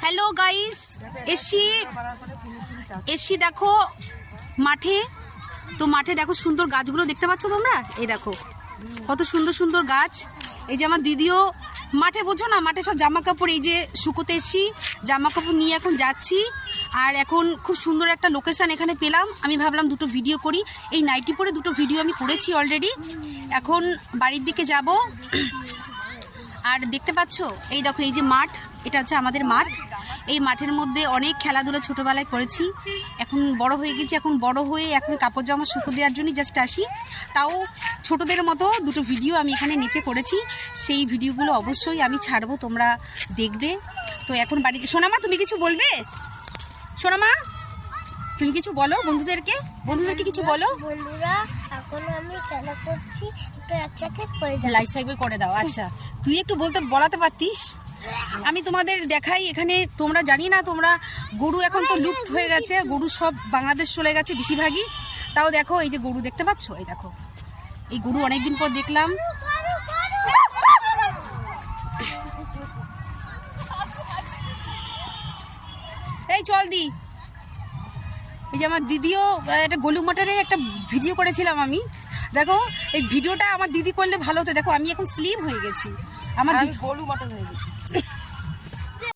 Hello guys, AC দেখো মাঠে। তো মাঠে দেখো সুন্দর গাছগুলো দেখতে পাচ্ছ তোমরা। এই দেখো কত সুন্দর সুন্দর গাছ। এই যে আমার দিদিও মাঠে, বোঝো না, মাঠে সব জামা কাপড় এই যে শুকোতে এসছি, জামা কাপড় নিয়ে এখন যাচ্ছি। আর এখন খুব সুন্দর একটা লোকেশন এখানে পেলাম, আমি ভাবলাম দুটো ভিডিও করি। এই নাইটি পরে দুটো ভিডিও আমি করেছি অলরেডি। এখন বাড়ির দিকে যাব। আর দেখতে পাচ্ছ এই দেখো এই যে মাঠ, এটা হচ্ছে আমাদের মাঠ। এই মাঠের মধ্যে অনেক খেলাধুলা ছোটোবেলায় করেছি। এখন বড় হয়ে গেছি, এখন বড় হয়ে এখন কাপড় জামা শুকো দেওয়ার জন্য জাস্ট আসি। তাও ছোটদের মতো দুটো ভিডিও আমি এখানে নিচে করেছি, সেই ভিডিওগুলো অবশ্যই আমি ছাড়বো, তোমরা দেখবে। তো এখন বাড়িতে সোনামা তুমি কিছু বলবে? সোনামা তুমি কিছু বলো বন্ধুদেরকে, কিছু বলো। বন্ধুরা এখন আমি খেলা করছি, একটু একসাথে করে দাও, লাইট সাইকেল করে দাও। আচ্ছা তুই একটু বলাতে পারতিস। আমি তোমাদের দেখাই, এখানে তোমরা জানি না, তোমরা গরু এখন তো লুপ্ত হয়ে গেছে, গরু সব বাংলাদেশ চলে গেছে বেশিরভাগই। তাও দেখো এই যে গরু দেখতে পাচ্ছ, এই দেখো এই গরু অনেকদিন পর দেখলাম। এই চল দি। এই যে আমার দিদিও একটা গলু মটরে একটা ভিডিও করেছিলাম আমি, দেখো এই ভিডিওটা আমার দিদি করলে ভালো হতো। দেখো আমি এখন স্লিম হয়ে গেছি, আমার গলু মটন হয়ে গেছি।